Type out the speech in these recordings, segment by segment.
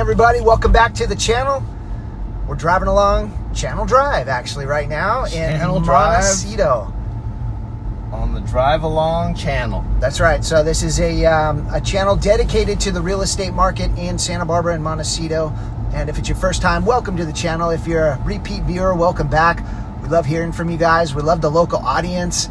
everybody, welcome back to the channel. We're driving along Channel Drive actually right now in Montecito. On the drive along channel. That's right. So this is a channel dedicated to the real estate market in Santa Barbara and Montecito. And if it's your first time, welcome to the channel. If you're a repeat viewer, welcome back. We love hearing from you guys. We love the local audience.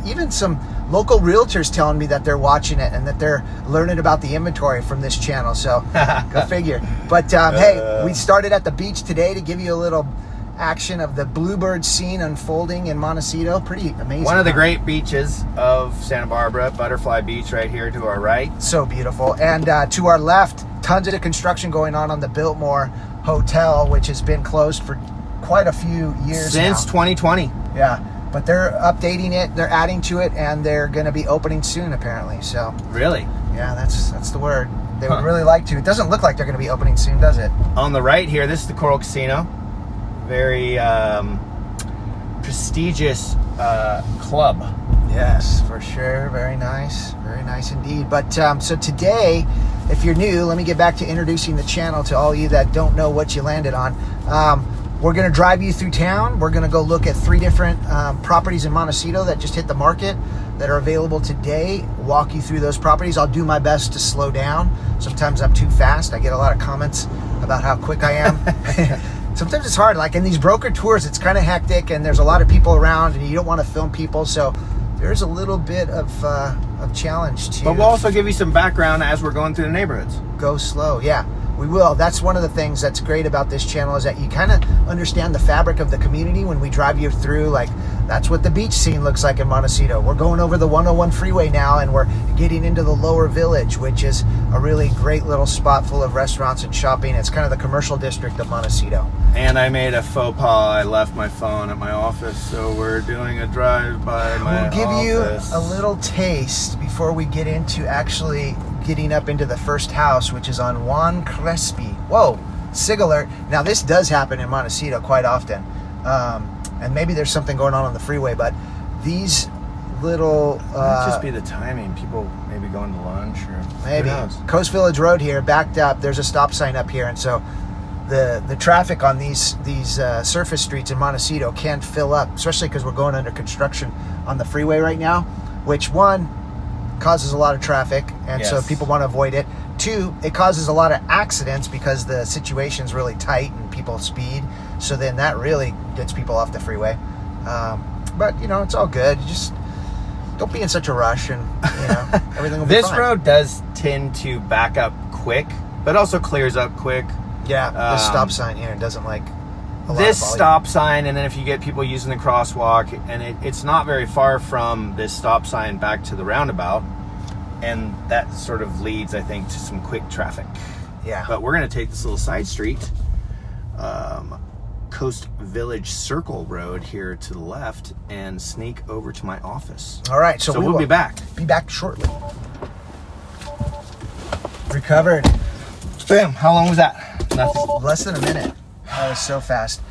Even some local realtors telling me that they're watching it and that they're learning about the inventory from this channel. So go figure. But hey, we started at the beach today to give you a little action of the bluebird scene unfolding in Montecito. Pretty amazing. One of the great beaches of Santa Barbara, Butterfly Beach right here to our right. So beautiful. And to our left, tons of the construction going on the Biltmore Hotel, which has been closed for quite a few years since now. 2020. Yeah, but they're updating it, they're adding to it, and they're going to be opening soon apparently. So really, yeah, that's the word. They would really like to. It doesn't look like they're going to be opening soon, does it? On the right here, this is the Coral Casino. Very prestigious club. Yes, for sure. Very nice indeed. But so today, if you're new, let me get back to introducing the channel to all you that don't know what you landed on. We're going to drive you through town. We're going to go look at 3 different properties in Montecito that just hit the market that are available today. Walk you through those properties. I'll do my best to slow down. Sometimes I'm too fast. I get a lot of comments about how quick I am. Sometimes it's hard. Like in these broker tours, it's kind of hectic and there's a lot of people around and you don't want to film people. So there's a little bit of challenge to. But we'll also give you some background as we're going through the neighborhoods. Go slow, yeah. We will. That's one of the things that's great about this channel is that you kind of understand the fabric of the community when we drive you through. Like, that's what the beach scene looks like in Montecito. We're going over the 101 freeway now, and we're getting into the lower village, which is a really great little spot full of restaurants and shopping. It's kind of the commercial district of Montecito. And I made a faux pas. I left my phone at my office, so we're doing a drive by my office. We'll give you a little taste before we get into actually getting up into the first house, which is on Juan Crespi. Whoa, sig alert. Now this does happen in Montecito quite often. And maybe there's something going on the freeway, but these little... It might just be the timing. People maybe going to lunch or... Maybe. Coast Village Road here, backed up. There's a stop sign up here, and so the traffic on these surface streets in Montecito can fill up, especially because we're going under construction on the freeway right now, which one, causes a lot of traffic, and so people want to avoid it. 2, it causes a lot of accidents because the situation's really tight and people speed, so then that really gets people off the freeway. But you know, it's all good. You just don't be in such a rush, and you know, everything will be this fine. road does tend to back up quick, but also clears up quick. Yeah, the stop sign here doesn't like a lot this of volume. stop sign, and then if you get people using the crosswalk, and it's not very far from this stop sign back to the roundabout, and that sort of leads, I think, to some quick traffic. Yeah. But we're going to take this little side street, Coast Village Circle Road here to the left, and sneak over to my office. All right, so we'll be back. Be back shortly. Recovered. Bam. How long was that? Nothing. Less than a minute. That was so fast.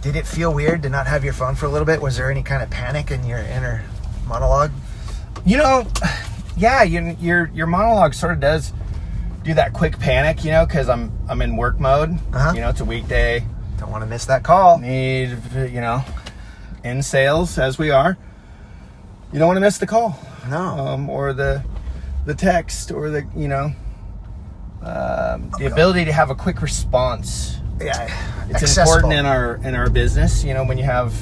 Did it feel weird to not have your phone for a little bit? Was there any kind of panic in your inner monologue? You know, yeah, your monologue sort of does do that quick panic, you know, because I'm in work mode. You know, it's a weekday. Don't want to miss that call. Need, you know, in sales as we are. You don't want to miss the call. No. Or the text, or the, you know, the ability to have a quick response. Yeah, it's accessible. important in our business. You know, when you have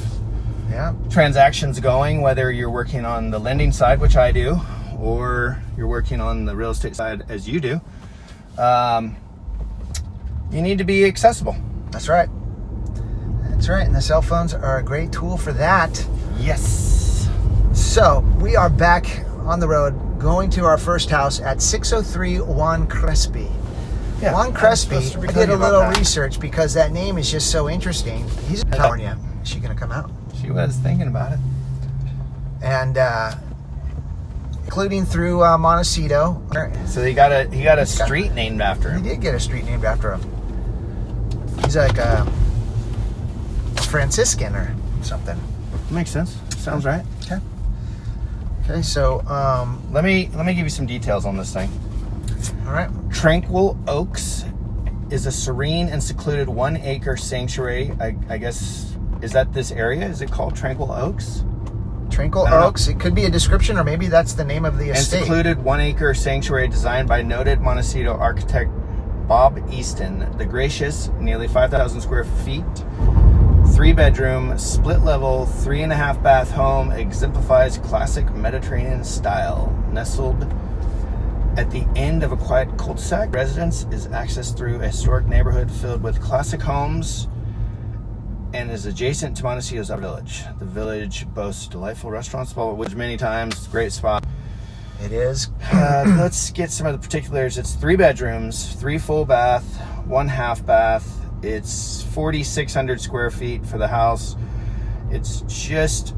transactions going, whether you're working on the lending side, which I do, or you're working on the real estate side as you do, you need to be accessible. That's right. That's right. And the cell phones are a great tool for that. Yes. So we are back on the road going to our first house at 603 Juan Crespi. Yeah, Juan Crespi, I did a little research because that name is just so interesting. He's in California. Is she going to come out? She was thinking about it. And including through Montecito. So he got a street named after him. He did get a street named after him. He's like a Franciscan or something. Makes sense. Sounds right. Okay. Okay, so let me give you some details on this thing. All right. Tranquil Oaks is a serene and secluded 1 acre sanctuary. I guess, is that this area? Is it called Tranquil Oaks? Tranquil Oaks. It could be a description, or maybe that's the name of the estate. And secluded 1 acre sanctuary designed by noted Montecito architect Bob Easton. The gracious, nearly 5,000 square feet, 3-bedroom, split-level, 3.5-bath home exemplifies classic Mediterranean style. Nestled at the end of a quiet cul-de-sac, residence is accessed through a historic neighborhood filled with classic homes and is adjacent to Montecito's village. The village boasts delightful restaurants, which many times, great spot. It is. Let's get some of the particulars. It's 3 bedrooms, 3 full bath, 1 half bath. It's 4,600 square feet for the house. It's just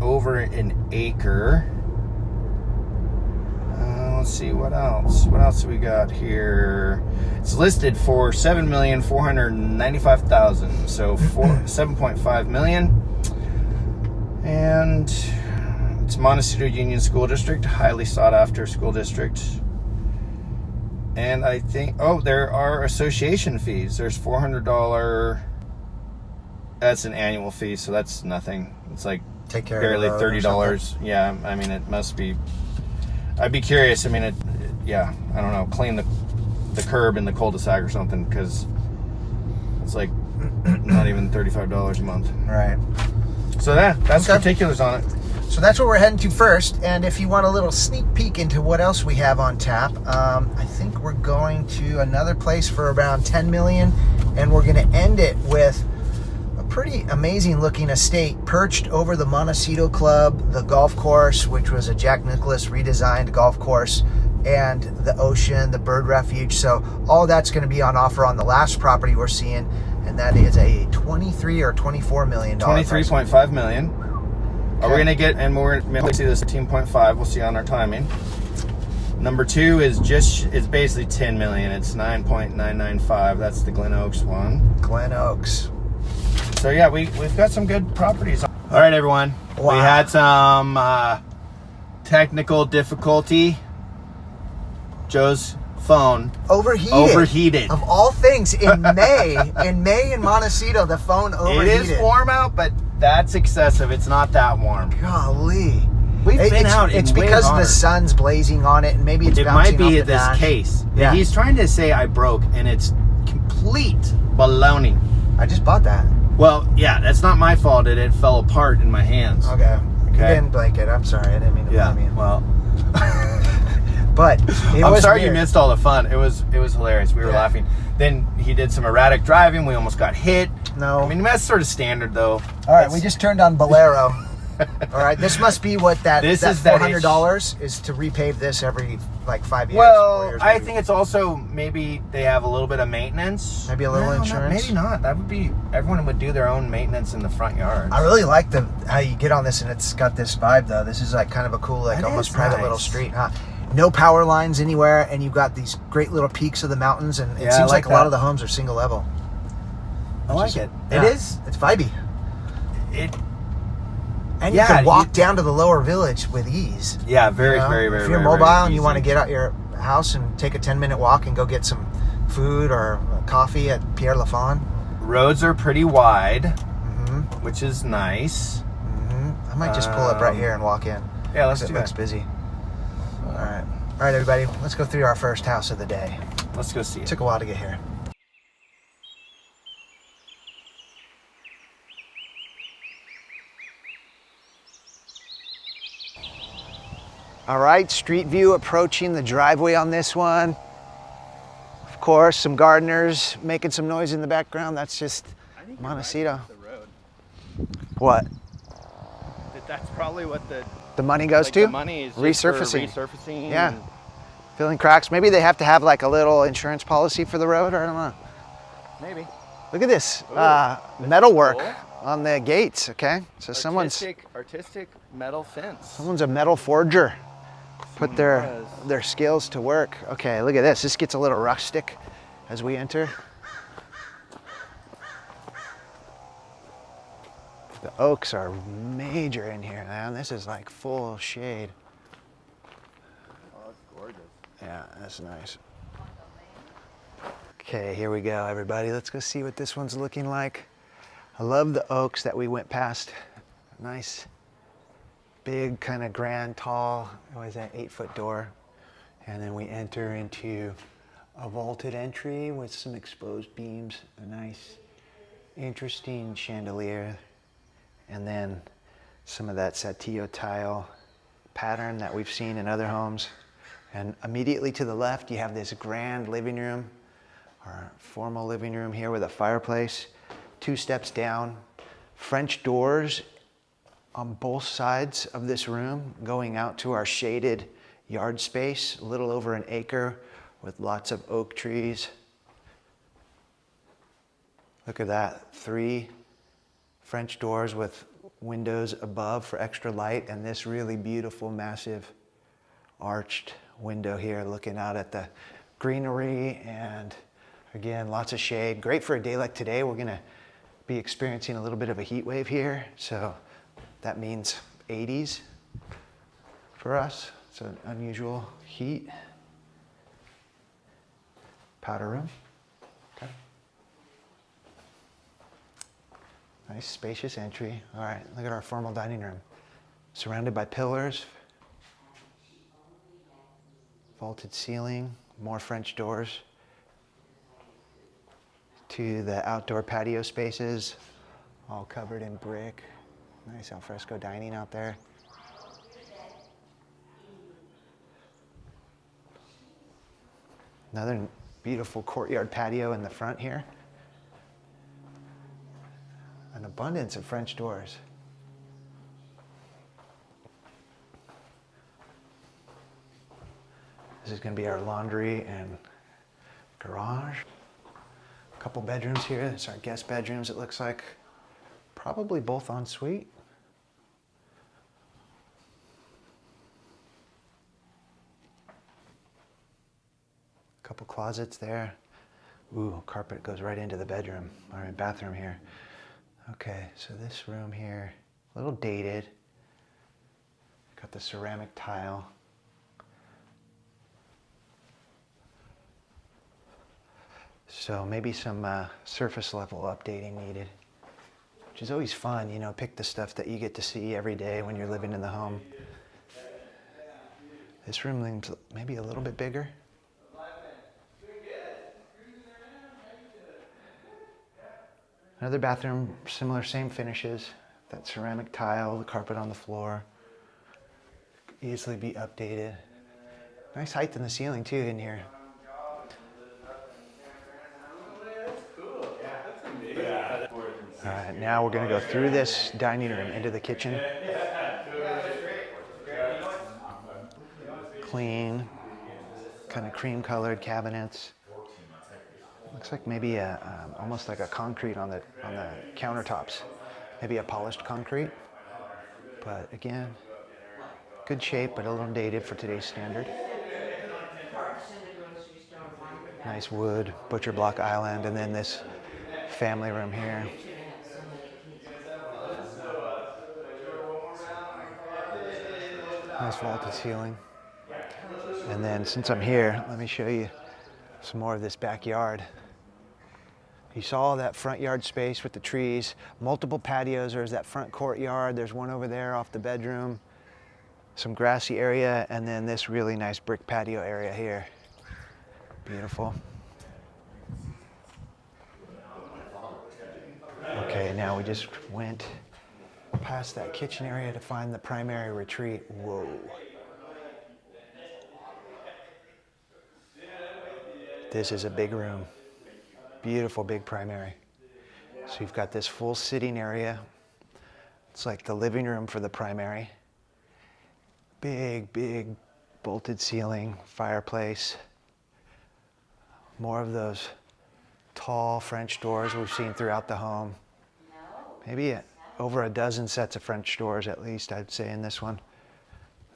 over an acre. Let's see, what else? What else do we got here? It's listed for $7,495,000, so 7.5 million. And it's Montecito Union School District, highly sought after school district. And I think, there are association fees. There's $400. That's an annual fee, so that's nothing. It's like Take care barely of the road $30. Yeah, I mean, it must be. I'd be curious. I mean, I don't know, clean the curb in the cul-de-sac or something, because it's like not even $35 a month. Right. So that's Okay. particulars on it. So that's what we're heading to first. And if you want a little sneak peek into what else we have on tap, I think we're going to another place for around 10 million, and we're going to end it with a pretty amazing looking estate perched over the Montecito Club, the golf course, which was a Jack Nicklaus redesigned golf course, and the ocean, the bird refuge. So all that's going to be on offer on the last property we're seeing, and that is a 23 or 24 million dollar. 23.5 million. Okay. We're gonna get, and we're gonna see this 13.5. We'll see on our timing. Number 2 is it's basically 10 million. It's 9.995. That's the Glen Oaks one. Glen Oaks. So yeah, we've got some good properties. All right, everyone. Wow. We had some technical difficulty. Joe's phone overheated. Of all things, in May, in Montecito, the phone overheated. It is warm out, but that's excessive. It's not that warm. Golly. We've been out. It's because the sun's blazing on it, and maybe it's bouncing might be off the this dash. case. Yeah. He's trying to say I broke, and it's complete baloney. I just bought that. Well, yeah, that's not my fault. It fell apart in my hands. Okay. You didn't blink it. I'm sorry. I didn't mean to blame you. Well, but I'm sorry you missed all the fun. It was hilarious. We were laughing. Then he did some erratic driving. We almost got hit. No. I mean, that's sort of standard, though. All right, we just turned on Bolero. All right, this must be what that $400 is to repave this every like 5 years. 4 Well, years, I think it's also maybe they have a little bit of maintenance. Maybe a little insurance. Maybe not. That would be, everyone would do their own maintenance in the front yard. I really like how you get on this, and it's got this vibe though. This is like kind of a cool, like That almost is private nice. little street, huh? No power lines anywhere, and you've got these great little peaks of the mountains, and it seems like a lot of the homes are single level. I like it. Yeah, It is. It's vibey. And you Yeah, can walk down to the lower village with ease. Yeah, very, You know? very, very. If you're very, mobile very and you easy. want to get out your house and take a 10-minute walk and go get some food or coffee at Pierre Lafon. Roads are pretty wide, Mm-hmm. which is nice. Mm-hmm. I might just pull up right here and walk in. Yeah, let's It do looks that. busy. All right, everybody. Let's go through our first house of the day. Let's go see it. Took a while to get here. All right, street view approaching the driveway on this one. Of course, some gardeners making some noise in the background. That's just Montecito. The road. What? That's probably what The money goes to? the money is resurfacing. Resurfacing. Yeah. Filling cracks. Maybe they have to have like a little insurance policy for the road, or I don't know. Maybe. Look at this Ooh, metalwork cool. on the gates. Okay, so someone's artistic metal fence. a metal forger. Put their skills to work. Okay, look at this. This gets a little rustic as we enter. The oaks are major in here, man. This is like full shade. Oh, that's gorgeous. Yeah, that's nice. Okay, here we go, everybody. Let's go see what this one's looking like. I love the oaks that we went past. Nice, big, kind of grand, tall, what is that, 8-foot door. And then we enter into a vaulted entry with some exposed beams, a nice, interesting chandelier, and then some of that Saltillo tile pattern that we've seen in other homes. And immediately to the left, you have this grand living room, our formal living room here with a fireplace. 2 steps down, French doors on both sides of this room going out to our shaded yard space, a little over an acre with lots of oak trees. Look at that, 3 French doors with windows above for extra light, and this really beautiful, massive, arched window here looking out at the greenery, and again, lots of shade. Great for a day like today. We're gonna be experiencing a little bit of a heat wave here, so that means 80s for us. It's an unusual heat. Powder room. Okay. Nice spacious entry. All right, look at our formal dining room. Surrounded by pillars. Vaulted ceiling, more French doors to the outdoor patio spaces, all covered in brick. Nice alfresco dining out there. Another beautiful courtyard patio in the front here. An abundance of French doors. This is going to be our laundry and garage. A couple bedrooms here. It's our guest bedrooms, it looks like. Probably both en suite. A couple closets there. Ooh, carpet goes right into the bedroom. All right, bathroom here. Okay, so this room here, a little dated. Got the ceramic tile. So maybe some surface level updating needed, which is always fun, you know, pick the stuff that you get to see every day when you're living in the home. This room seems maybe a little bit bigger. Another bathroom, similar, same finishes. That ceramic tile, the carpet on the floor. Easily be updated. Nice height in the ceiling too in here. All right, now we're gonna go through this dining room into the kitchen. Clean, kind of cream colored cabinets. Looks like maybe almost like a concrete on the countertops. Maybe a polished concrete. But again, good shape, but a little dated for today's standard. Nice wood, butcher block island, and then this family room here. Nice vaulted ceiling. And then since I'm here, let me show you some more of this backyard. You saw that front yard space with the trees, multiple patios. There's that front courtyard. There's one over there off the bedroom, some grassy area, and then this really nice brick patio area here. Beautiful. Okay, now we just went past that kitchen area to find the primary retreat. Whoa. This is a big room. Beautiful big primary. So you've got this full sitting area. It's like the living room for the primary. Big, big bolted ceiling, fireplace. More of those tall French doors we've seen throughout the home. Maybe over a dozen sets of French doors at least, I'd say, in this one.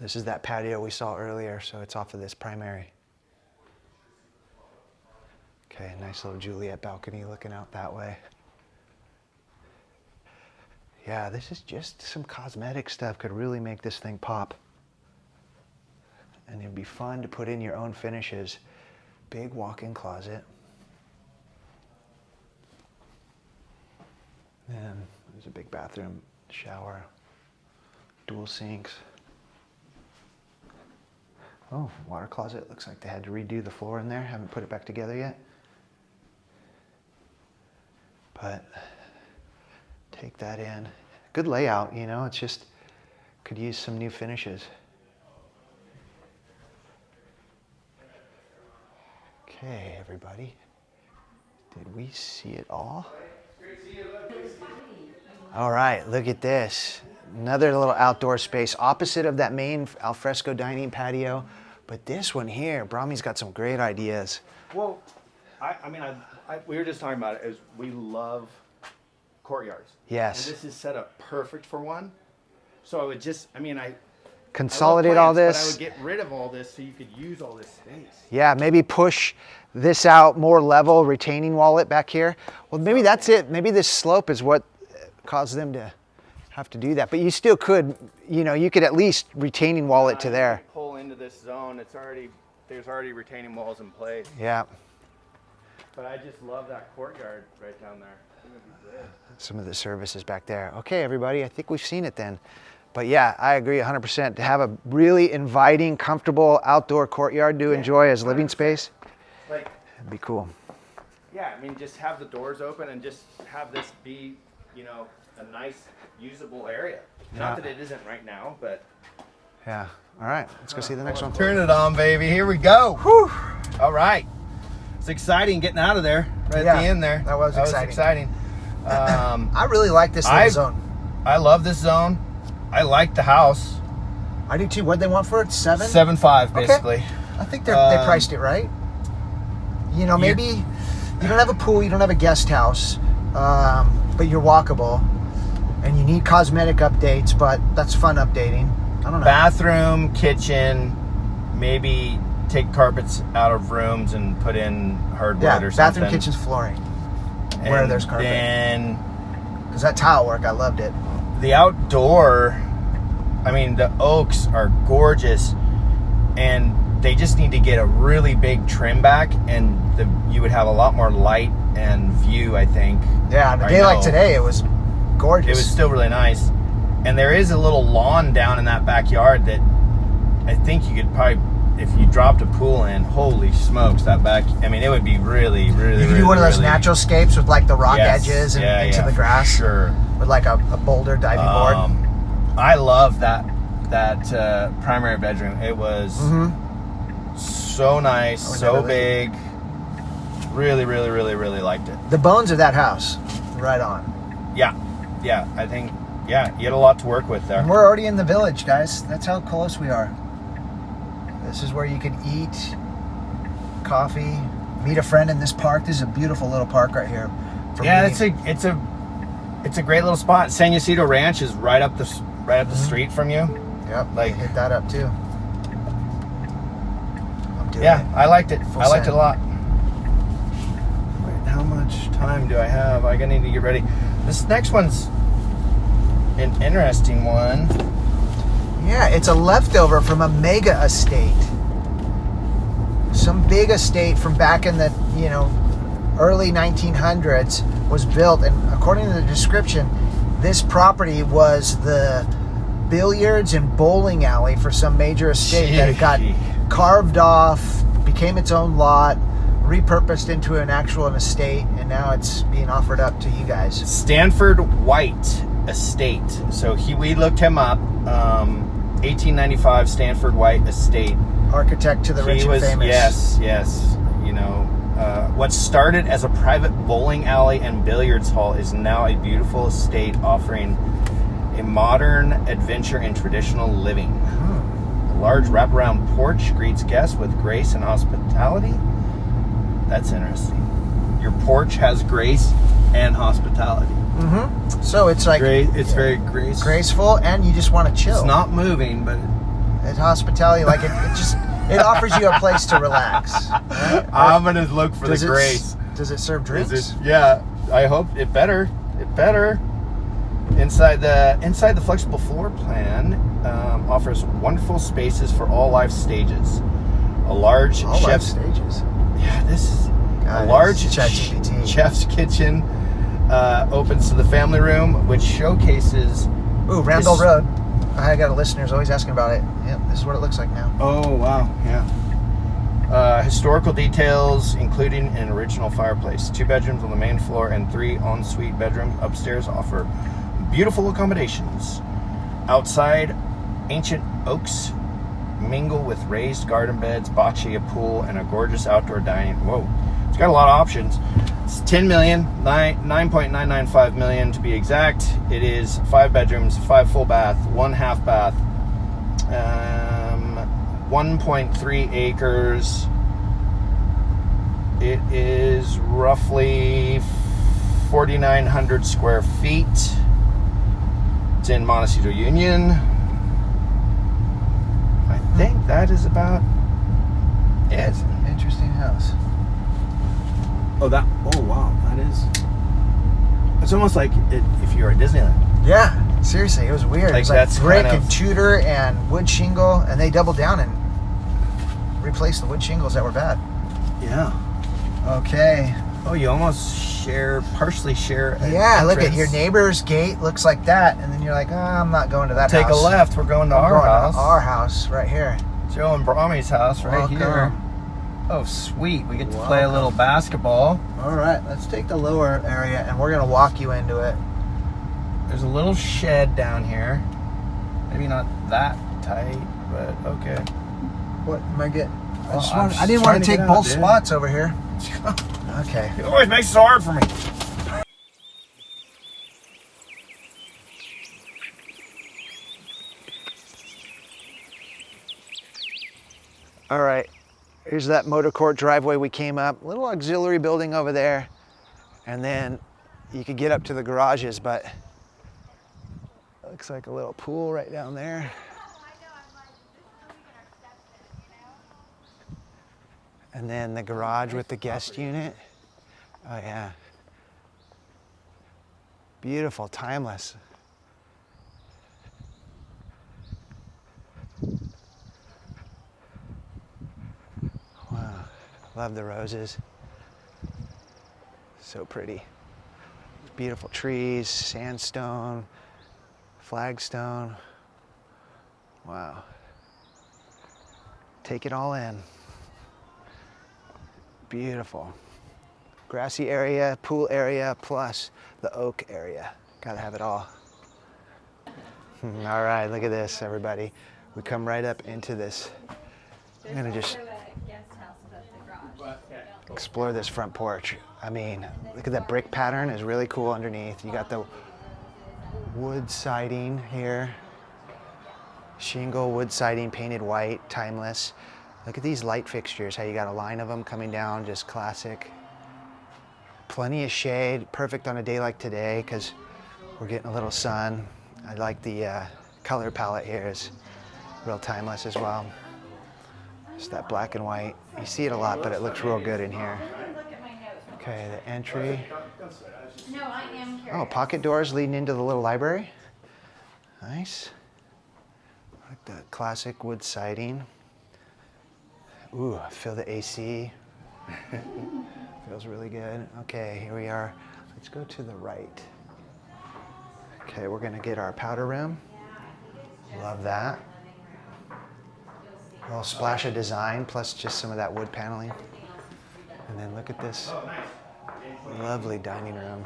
This is that patio we saw earlier, so it's off of this primary. Okay, nice little Juliet balcony looking out that way. Yeah, this is just some cosmetic stuff. Could really make this thing pop. And it'd be fun to put in your own finishes. Big walk-in closet. And there's a big bathroom, shower, dual sinks. Oh, water closet. Looks like they had to redo the floor in there. Haven't put it back together yet. But take that in. Good layout, you know, it's just could use some new finishes. Okay, everybody. Did we see it all? All right, look at this. Another little outdoor space opposite of that main alfresco dining patio. But this one here, Brahmi's got some great ideas. Well, we were just talking about it, is we love courtyards. Yes. And this is set up perfect for one. So I would just, Consolidate I all love plants, this. but I would get rid of all this so you could use all this space. Yeah, maybe push this out more level, retaining wall it back here. Well, maybe that's it. Maybe this slope is what caused them to have to do that. But you still could, you know, you could at least retaining wall it to there. Pull into this zone, there's already retaining walls in place. Yeah. But I just love that courtyard right down there. I think it'd be great. Some of the services back there. Okay, everybody, I think we've seen it then. But yeah, I agree 100%. To have a really inviting, comfortable outdoor courtyard to enjoy as living space, like, it'd be cool. Yeah, just have the doors open and just have this be, you know, a nice, usable area. Not that it isn't right now, but... Yeah. All right, let's go see the next one. Turn it on, baby. Here we go. Whew. All right. It's exciting getting out of there right at the end there. That was exciting. I really like this little zone. I love this zone. I like the house. I do too. What'd they want for it? 7.5 basically. Okay. I think they priced it right. You know, maybe you don't have a pool, you don't have a guest house, but you're walkable, and you need cosmetic updates, but that's fun updating. I don't know. Bathroom, kitchen, maybe take carpets out of rooms and put in hardwood or something. Bathroom, kitchen's flooring. Where there's carpet. Then, because that tile work, I loved it. The outdoor, the oaks are gorgeous, and they just need to get a really big trim back, and you would have a lot more light and view, I think. Yeah, on a day like today, it was gorgeous. It was still really nice. And there is a little lawn down in that backyard that I think you could probably, if you dropped a pool in, holy smokes, that back, it would be really, really, you could do one of those natural scapes with like the rock edges and into the grass. Sure. With like a boulder diving board. I love that primary bedroom. It was so nice, so big. Really, really, really, really liked it. The bones of that house, right on. Yeah, I think, you had a lot to work with there. And we're already in the village, guys. That's how close we are. This is where you can eat, coffee, meet a friend in this park. This is a beautiful little park right here. It's a great little spot. San Ysidro Ranch is right up the street from you. Yep, hit that up too. I liked it. Full I liked send. it a lot. Wait, how much time do I have? I need to get ready. This next one's an interesting one. Yeah, it's a leftover from a mega estate. Some big estate from back in the, early 1900s was built, and according to the description, this property was the billiards and bowling alley for some major estate that it got carved off, became its own lot, repurposed into an actual estate, and now it's being offered up to you guys. Stanford White Estate. So we looked him up. 1895 Stanford White Estate. Architect to the rich and famous. Yes. What started as a private bowling alley and billiards hall is now a beautiful estate offering a modern adventure in traditional living. A large wraparound porch greets guests with grace and hospitality. That's interesting. Your porch has grace and hospitality. So it's like it's very graceful, and you just want to chill. It's not moving, but it's hospitality. Like it offers you a place to relax. Right? I'm gonna look for the grace. Does it serve drinks? I hope it better. Inside the flexible floor plan offers wonderful spaces for all life stages. A large life stages. Yeah, this is a large chef's kitchen opens to the family room, which showcases. Ooh, Randall Road. I got a listener's always asking about it. Yep, this is what it looks like now. Oh wow, yeah. Historical details, including an original fireplace. 2 bedrooms on the main floor and 3 ensuite bedrooms upstairs offer beautiful accommodations. Outside, ancient oaks mingle with raised garden beds, bocce, a pool, and a gorgeous outdoor dining. Whoa, it's got a lot of options. It's 10 million, 9.995 million to be exact. It is 5 bedrooms, 5 full bath, 1 half bath, 1.3 acres. It is roughly 4,900 square feet. It's in Montecito Union. I think that is about it. It's an interesting house. Oh wow, that is. It's almost like if you were at Disneyland. Yeah, seriously, it was weird. Like, it was like that's brick kind of- and Tudor and wood shingle, and they doubled down and replaced the wood shingles that were bad. Yeah. Okay. Oh, you almost partially share. An Yeah, look at entrance. your neighbor's gate looks like that, and then you're like, oh, I'm not going to that Take house. a left. We're going to I'm our going house. to our house right here. Joe and Brahmi's house right Welcome. here. Oh, sweet. We get to play a little basketball. All right, let's take the lower area, and we're going to walk you into it. There's a little shed down here. Maybe not that tight, but okay. What am I getting? Well, I didn't want trying to to take get both out, dude. spots over here. Okay. It always makes it so hard for me. All right, here's that motor court driveway we came up. Little auxiliary building over there. And then you could get up to the garages, but looks like a little pool right down there. And then the garage with the guest unit. Oh yeah. Beautiful, timeless. Wow, love the roses. So pretty. Beautiful trees, sandstone, flagstone. Wow. Take it all in. Beautiful. Grassy area, pool area, plus the oak area. Gotta have it all. All right, look at this, everybody. We come right up into this. I'm gonna just explore this front porch. I mean, look at that brick pattern, is really cool underneath. You got the wood siding here. Shingle wood siding, painted white, timeless. Look at these light fixtures, how you got a line of them coming down, just classic. Plenty of shade, perfect on a day like today because we're getting a little sun. I like the color palette here, is real timeless as well. Just that black and white. You see it a lot, but it looks real good in here. Okay, the entry. No, I am curious. Oh, pocket doors leading into the little library. Nice. Like the classic wood siding. Ooh, I feel the AC. Feels really good. Okay, here we are. Let's go to the right. Okay, we're gonna get our powder room. Love that. A little splash of design, plus just some of that wood paneling. And then look at this lovely dining room.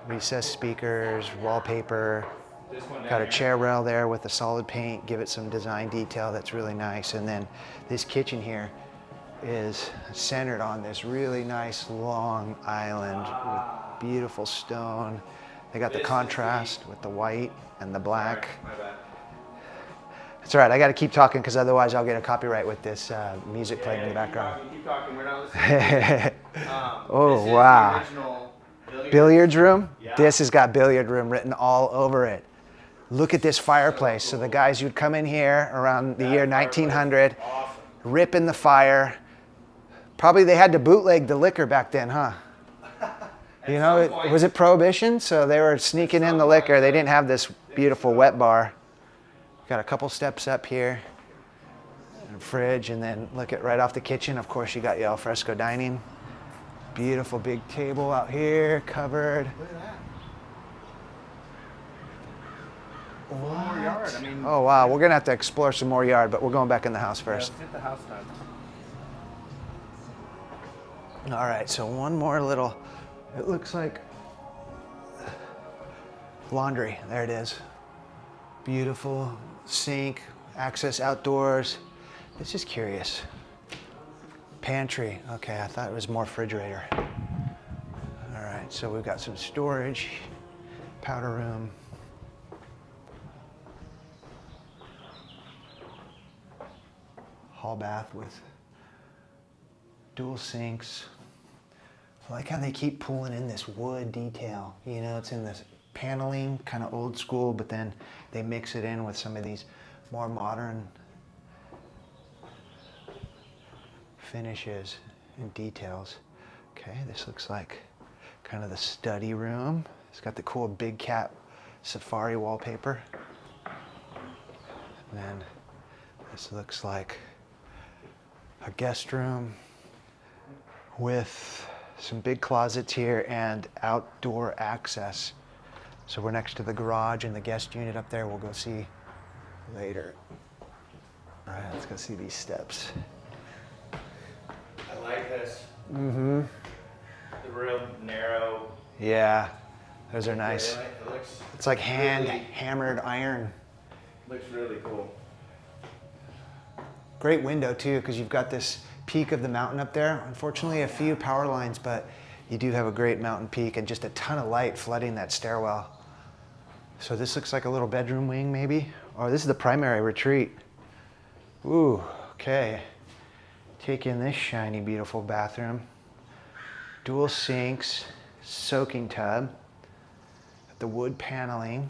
Recessed speakers, wallpaper. Got a chair rail there with a solid paint, give it some design detail that's really nice. And then this kitchen here is centered on this really nice long island with beautiful stone. They got the contrast with the white and the black. It's all right, I gotta keep talking because otherwise I'll get a copyright with this music playing in the background. Keep talking, we're not listening. Oh, wow. Billiards room? This has got billiard room written all over it. Look at this fireplace. So the guys who'd come in here around the year 1900, rip in the fire. Probably they had to bootleg the liquor back then, huh? You know, was it Prohibition? So they were sneaking in the liquor. They didn't have this beautiful wet bar. Got a couple steps up here. And fridge, and then look at right off the kitchen. Of course, you got your al fresco dining. Beautiful big table out here, covered. Look at that. More yard. I mean, Oh wow, we're gonna have to explore some more yard, but we're going back in the house first. Let's get the house done. All right, so one more little, it looks like laundry. There it is. Beautiful sink, access outdoors. It's just curious. Pantry. Okay, I thought it was more refrigerator. All right, so we've got some storage, powder room. Hall bath with dual sinks. I like how they keep pulling in this wood detail. You know, it's in this paneling, kind of old school, but then they mix it in with some of these more modern finishes and details. Okay, this looks like kind of the study room. It's got the cool big cat safari wallpaper. And then this looks like a guest room with some big closets here and outdoor access. So we're next to the garage and the guest unit up there. We'll go see later. All right, let's go see these steps. I like this. Mm-hmm. The real narrow. Yeah, those are nice. It looks It's like hand really, hammered iron. looks really cool. Great window too, because you've got this peak of the mountain up there. Unfortunately, a few power lines, but you do have a great mountain peak and just a ton of light flooding that stairwell. So this looks like a little bedroom wing maybe. Or this is the primary retreat. Ooh, okay. Take in this shiny, beautiful bathroom. Dual sinks, soaking tub, the wood paneling.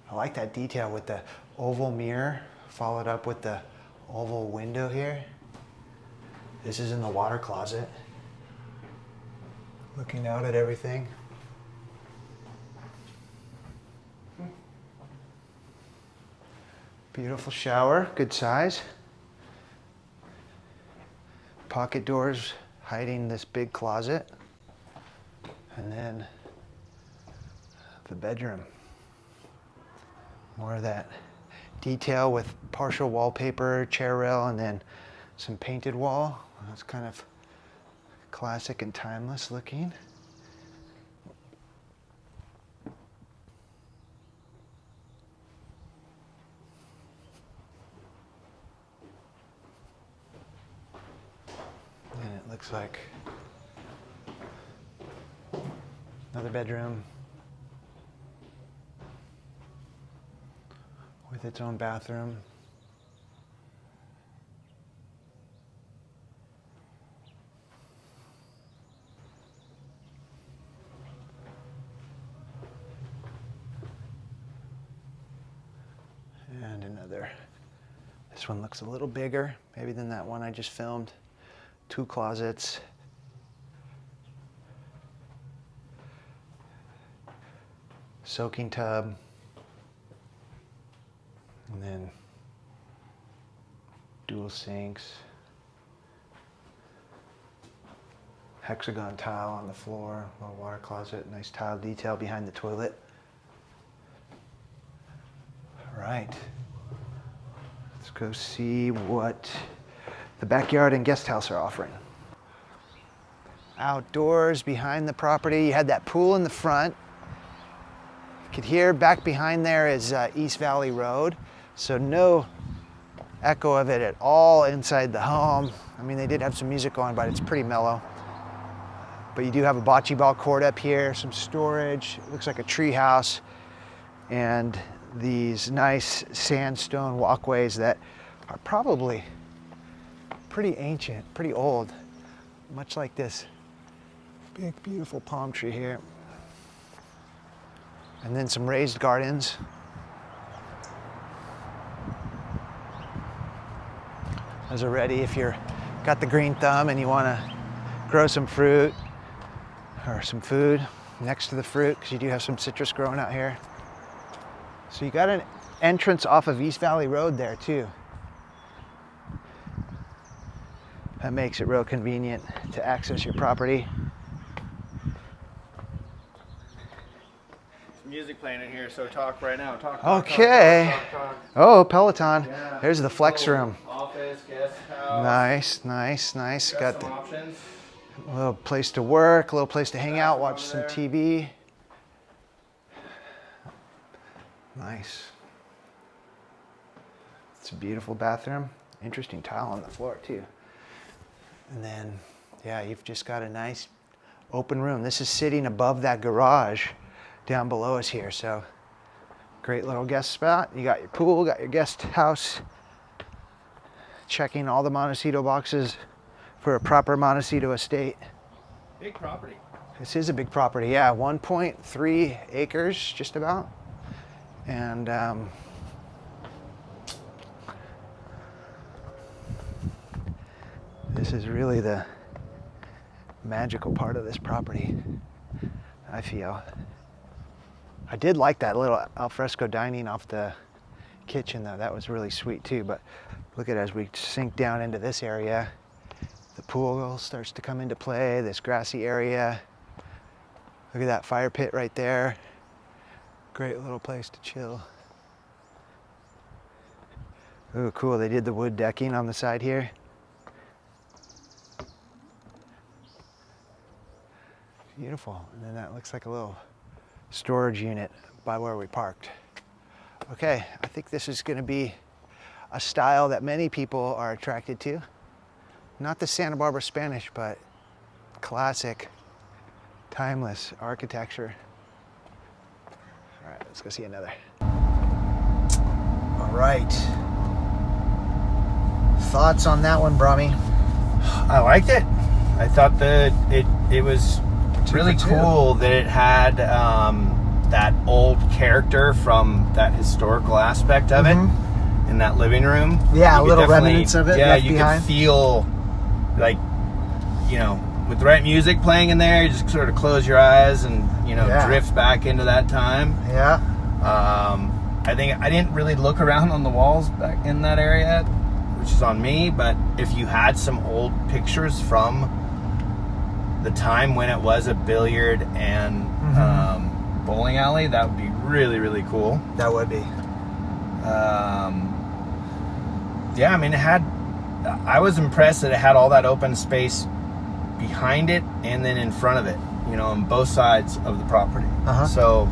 I like that detail with the oval mirror followed up with the oval window here. This is in the water closet. Looking out at everything. Beautiful shower, good size. Pocket doors hiding this big closet. And then the bedroom. More of that detail with partial wallpaper, chair rail, and then some painted wall. That's kind of classic and timeless looking. And it looks like another bedroom with its own bathroom. And another. This one looks a little bigger, maybe than that one I just filmed. 2 closets. Soaking tub. And then dual sinks. Hexagon tile on the floor, little water closet, nice tile detail behind the toilet. All right, let's go see what the backyard and guest house are offering. Outdoors behind the property, you had that pool in the front. You could hear back behind there is East Valley Road, so no echo of it at all inside the home. I mean, they did have some music on, but it's pretty mellow. But you do have a bocce ball court up here, some storage. It looks like a tree house, and these nice sandstone walkways that are probably pretty ancient, pretty old, much like this big, beautiful palm tree here. And then some raised gardens. Those are ready if you're got the green thumb and you want to grow some fruit or some food next to the fruit, because you do have some citrus growing out here. So you got an entrance off of East Valley Road there too. That makes it real convenient to access your property. music playing in here, so talk right now. Talk. Okay. Talk. Oh, Peloton. Yeah. There's the flex room. Office, guest house. Nice. Got some the options. little place to work, a little place to hang out, watch some TV. Nice. It's a beautiful bathroom. Interesting tile on the floor too. And then, yeah, you've just got a nice open room. This is sitting above that garage down below us here. So great little guest spot. You got your pool, got your guest house. Checking all the Montecito boxes for a proper Montecito estate. Big property. This is a big property, yeah. 1.3 acres, just about. And this is really the magical part of this property, I feel. I did like that little alfresco dining off the kitchen though. That was really sweet too. But look at it, as we sink down into this area, the pool starts to come into play, this grassy area. Look at that fire pit right there. Great little place to chill. Oh, cool. They did the wood decking on the side here. Beautiful. And then that looks like a little storage unit by where we parked. Okay, I think this is going to be a style that many people are attracted to. Not the Santa Barbara Spanish, but classic, timeless architecture. All right, let's go see another. All right. Thoughts on that one, Brahmi? I liked it. I thought that it was really cool that it had that old character from that historical aspect of it in that living room. Yeah, little remnants of it. Yeah, left you behind. could feel like, you know, with the right music playing in there, you just sort of close your eyes and, you know, drift back into that time. Yeah. I think I didn't really look around on the walls back in that area, which is on me, but if you had some old pictures from the time when it was a billiard and bowling alley, that would be really, really cool. That would be. Yeah, I mean, I was impressed that it had all that open space behind it and then in front of it, you know, on both sides of the property. So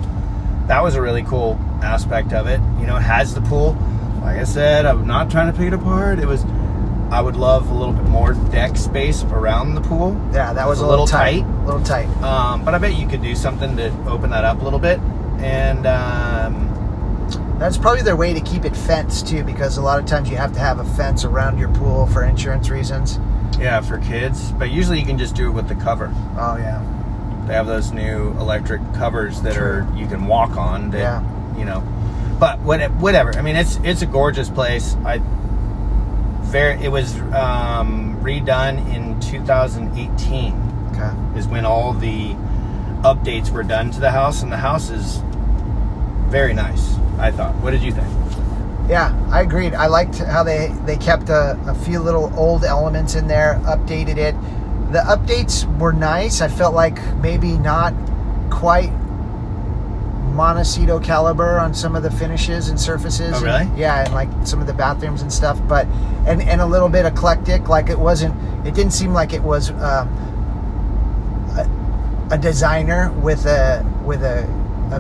that was a really cool aspect of it. You know, it has the pool. Like I said, I'm not trying to pick it apart. I would love a little bit more deck space around the pool. Yeah, that was a little tight. A little tight. But I bet you could do something to open that up a little bit. And that's probably their way to keep it fenced too, because a lot of times you have to have a fence around your pool for insurance reasons. Yeah, for kids. But usually you can just do it with the cover. Oh yeah. They have those new electric covers that you can walk on. That, you know. But whatever. I mean, it's a gorgeous place. It was redone in 2018. Okay. Is when all the updates were done to the house, and the house is very nice, I thought. What did you think? Yeah, I agreed. I liked how they kept a few little old elements in there, updated it. The updates were nice. I felt like maybe not quite Montecito caliber on some of the finishes and surfaces. Oh, really? And like some of the bathrooms and stuff, but and a little bit eclectic. Like it didn't seem like it was a designer with a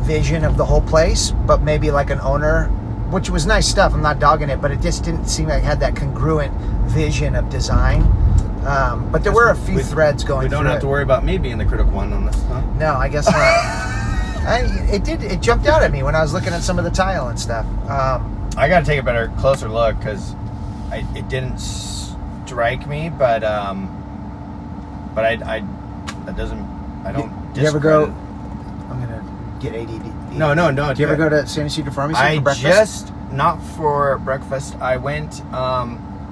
vision of the whole place, but maybe like an owner, which was nice stuff. I'm not dogging it, but it just didn't seem like it had that congruent vision of design. But there were a few threads going through. We don't have to worry about me being the critical one on this, huh? No, I guess not. It jumped out at me when I was looking at some of the tile and stuff. I got to take a closer look because it didn't strike me, but that doesn't. I don't. Do you ever go? I'm gonna get ADD. No. Do you ever go to San Ysidro Pharmacy for breakfast? Not for breakfast. I went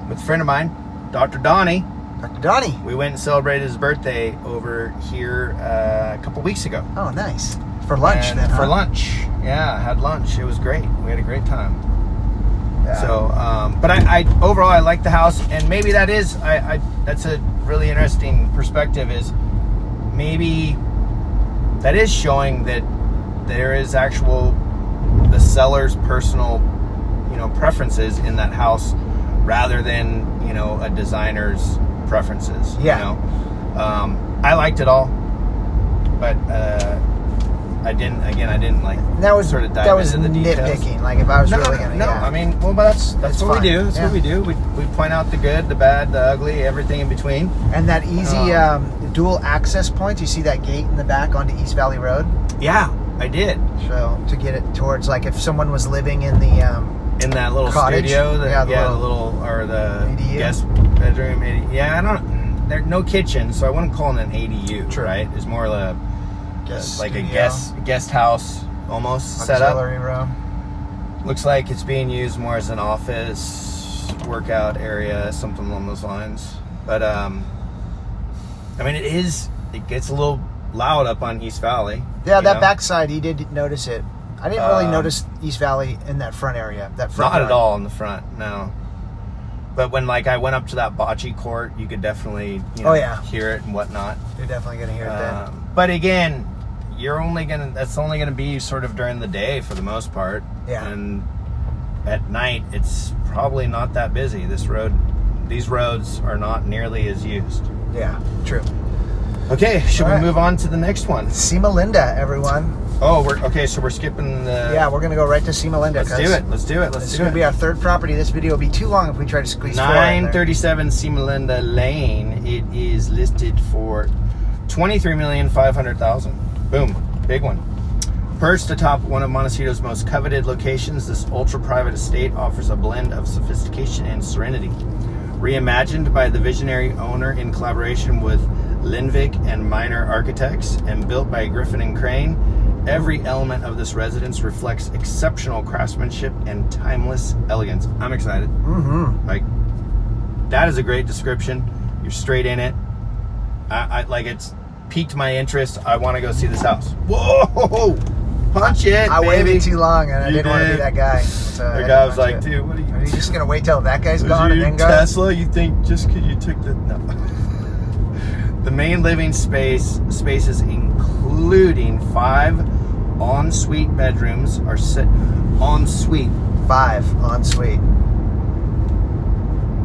with a friend of mine, Dr. Donnie. Dr. Donnie. We went and celebrated his birthday over here a couple weeks ago. Oh, nice. For lunch and then, for lunch. Yeah, had lunch. It was great. We had a great time. Yeah. So, but I overall, I like the house, and maybe that is, that's a really interesting perspective, is maybe that is showing that there is the seller's personal, preferences in that house rather than, a designer's preferences. Yeah. I liked it all, but I didn't like that was sort of dive that was into the details. nitpicking. Like if I was really gonna, I mean, well, but that's It's what fine. we do. That's Yeah. what we do. We point out the good, the bad, the ugly, everything in between. And that easy dual access point. You see that gate in the back onto East Valley Road. Yeah, I did. So to get it towards, like, if someone was living in the In that little cottage. studio, the ADU. guest bedroom. There's no kitchen, so I wouldn't call it an ADU. True. Right? It's more like studio, a guest house almost setup. auxiliary room. Looks like it's being used more as an office, workout area, something along those lines. But I mean, it gets a little loud up on East Valley. Yeah, you that know? backside, he did notice it. I didn't really notice East Valley in that front area. That front Not yard. at all in the front, no. But when I went up to that bocce court, you could definitely hear it and whatnot. You're definitely gonna hear it then. But again, that's only gonna be sort of during the day for the most part. Yeah. And at night, it's probably not that busy. These roads are not nearly as used. Yeah, true. Okay, should All we right. move on to the next one? Cima Linda, everyone. Oh, so we're skipping the... Yeah, we're gonna go right to Cima Linda. Let's do it. It's gonna be our third property. This video will be too long if we try to squeeze 937 Cima Lane. It is listed for $23,500,000. Boom, big one. Perched atop one of Montecito's most coveted locations, this ultra-private estate offers a blend of sophistication and serenity. Reimagined by the visionary owner in collaboration with Lindvik and Minor Architects, and built by Griffin and Crane, every element of this residence reflects exceptional craftsmanship and timeless elegance. I'm excited. Mm-hmm. Like, that is a great description. You're straight in it. I like, it's piqued my interest. I want to go see this house. Whoa! Punch it, I baby. waited too long, and I You didn't want to did. be that guy. So I The didn't guy was punch like, it. dude, what are you... Are you just gonna wait till that guy's Was gone you and then go? Tesla, you think just because you took the... No. The main living spaces, including 5 ensuite bedrooms, are set... Ensuite. 5 ensuite.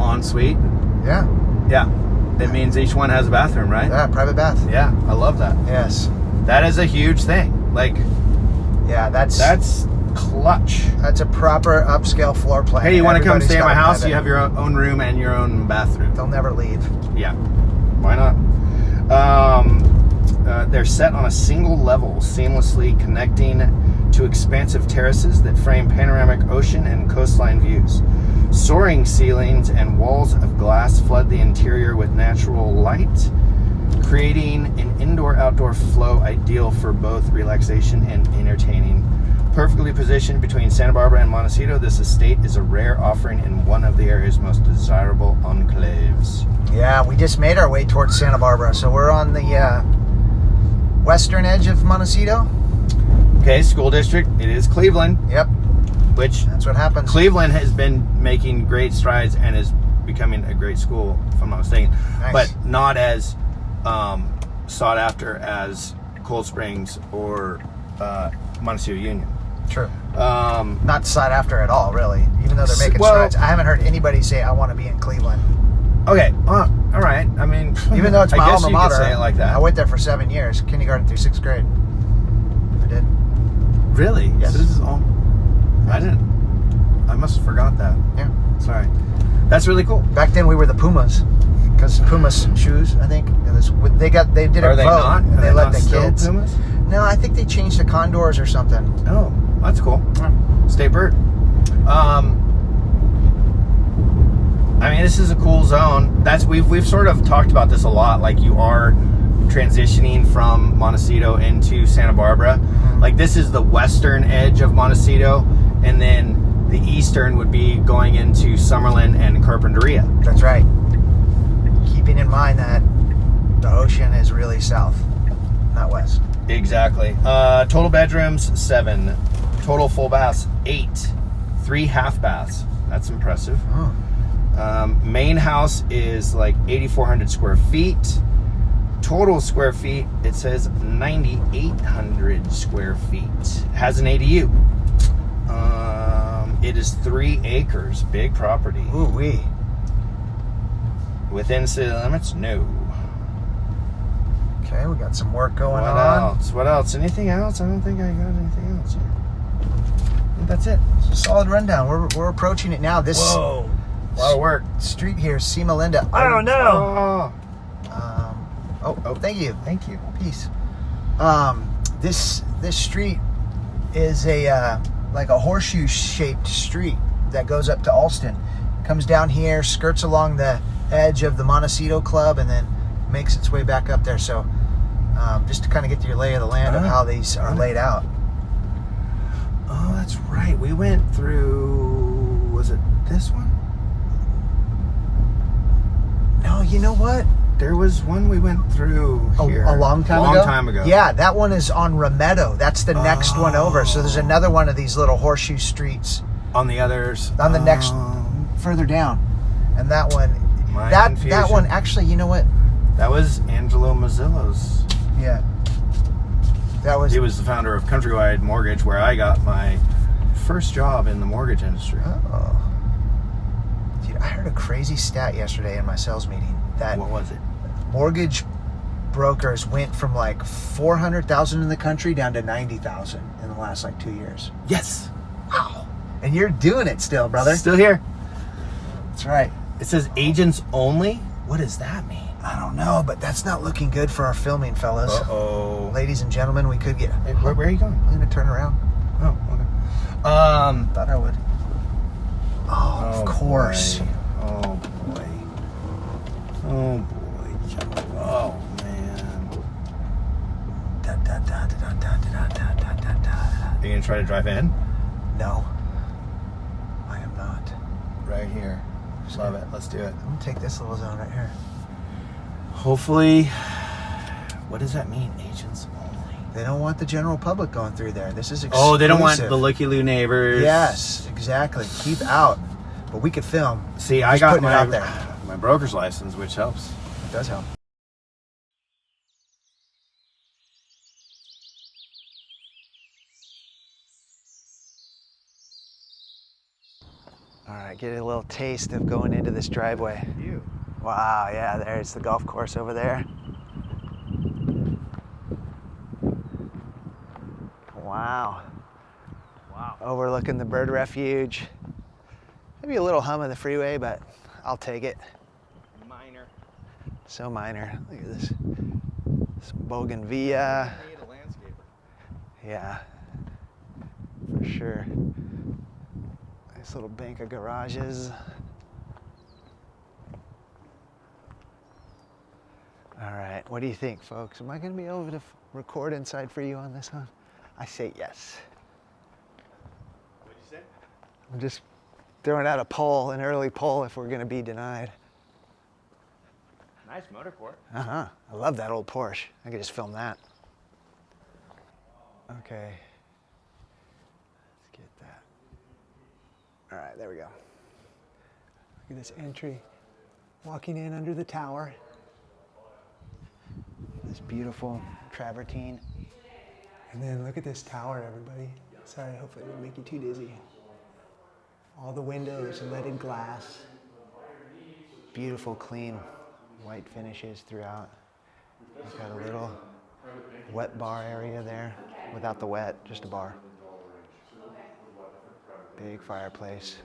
Ensuite? Yeah. Yeah. It means each one has a bathroom, right? Yeah, private bath. Yeah, I love that. Yes. That is a huge thing. Like, Yeah, that's clutch. a proper upscale floor plan. Hey, you want to come Everybody's stay at got my a house? private- You have your own room and your own bathroom. They'll never leave. Yeah, why not? They're set on a single level, seamlessly connecting to expansive terraces that frame panoramic ocean and coastline views. Soaring ceilings and walls of glass flood the interior with natural light, creating an indoor-outdoor flow ideal for both relaxation and entertaining. Perfectly positioned between Santa Barbara and Montecito, this estate is a rare offering in one of the area's most desirable enclaves. Yeah, we just made our way towards Santa Barbara, so we're on the western edge of Montecito. Okay, school district, it is Cleveland, Yep, which that's what happens. Cleveland has been making great strides and is becoming a great school, if I'm not mistaken, Nice. but not as sought after as Cold Springs or Montecito Union. True. Not sought after at all, really. Even though they're making Well- strides, I haven't heard anybody say I want to be in Cleveland. Okay, all right. I mean, Even though it's my I guess alma you could mater. say it like that. I went there for 7 years, kindergarten through 6th grade. I did. Really? Yes. So this is all. I must have forgot that. Yeah. Sorry. That's really cool. Back then we were the Pumas, because Pumas shoes, I think. They did a Are they vote. not? And Are they they let not the still kids. Pumas? No, I think they changed to Condors or something. Oh, that's cool. State bird. I mean, this is a cool zone. We've sort of talked about this a lot. Like, you are transitioning from Montecito into Santa Barbara. Like, this is the western edge of Montecito, and then the eastern would be going into Summerlin and Carpinteria. That's right. Keeping in mind that the ocean is really south, not west. Exactly. Total bedrooms, 7. Total full baths, 8. 3 half baths. That's impressive. Oh. Main house is like 8,400 square feet. Total square feet, it says 9,800 square feet. Has an ADU. It is 3 acres. Big property. Ooh-wee. Within city limits? No. Okay, we got some work going What on. else? What else? Anything else? I don't think I got anything else here. I think that's it. It's a solid rundown. We're approaching it now. This Whoa. A lot of work. street here, Cima Linda. Oh, no. Thank you. Thank you. Peace. This street is a like a horseshoe-shaped street that goes up to Alston. Comes down here, skirts along the edge of the Montecito Club, and then makes its way back up there. So, just to kind of get your lay of the land of how these are laid out. Oh, that's right. We went through. Was it this one? No, you know what? There was one we went through here. A long time ago? Long time ago. Yeah, that one is on Ramedo. That's the next one over. So there's another one of these little horseshoe streets On the others. on the next further down. And that one that one actually, you know what? That was Angelo Mazzillo's. Yeah. That was He was the founder of Countrywide Mortgage, where I got my first job in the mortgage industry. Oh. Dude, I heard a crazy stat yesterday in my sales meeting that What was it? mortgage brokers went from like 400,000 in the country down to 90,000 in the last like 2 years. Yes. Wow. And you're doing it still, brother. Still here. That's right. It says agents only. What does that mean? I don't know, but that's not looking good for our filming, fellas. Uh-oh. Ladies and gentlemen, we could get... Hey, where are you going? I'm going to turn around. Oh, okay. Thought I would. Oh, of course. Boy. Oh, boy. Oh, boy. Oh, man. Da, da, da, da, da, da, da, da, da, da. Are you going to try to drive in? No. I am not. Right here. Love it. Let's do it. I'm going to take this little zone right here. Hopefully. What does that mean? Agents only. They don't want the general public going through there. This is exclusive. Oh, they don't want the looky-loo neighbors. Yes, exactly. Keep out. But we could film. See, I Just got putting it out there. my broker's license, which helps. It does help. All right, get a little taste of going into this driveway. You. Wow, yeah, there's the golf course over there. Wow. Wow. Overlooking the bird refuge. Maybe a little hum of the freeway, but I'll take it. Minor. So minor. Look at this. Some bougainvillea. I need a landscaper. Yeah, for sure. Nice little bank of garages. All right, what do you think, folks? Am I going to be able to record inside for you on this one? I say yes. What'd you say? I'm just throwing out a poll, an early poll, if we're going to be denied. Nice motor court. Uh-huh. I love that old Porsche. I could just film that. Okay. Let's get that. All right, there we go. Look at this entry. Walking in under the tower. This beautiful travertine. And then look at this tower, everybody. Sorry, hopefully it didn't make you too dizzy. All the windows, leaded glass. Beautiful, clean, white finishes throughout. We've got a little wet bar area there, without the wet, just a bar. Big fireplace.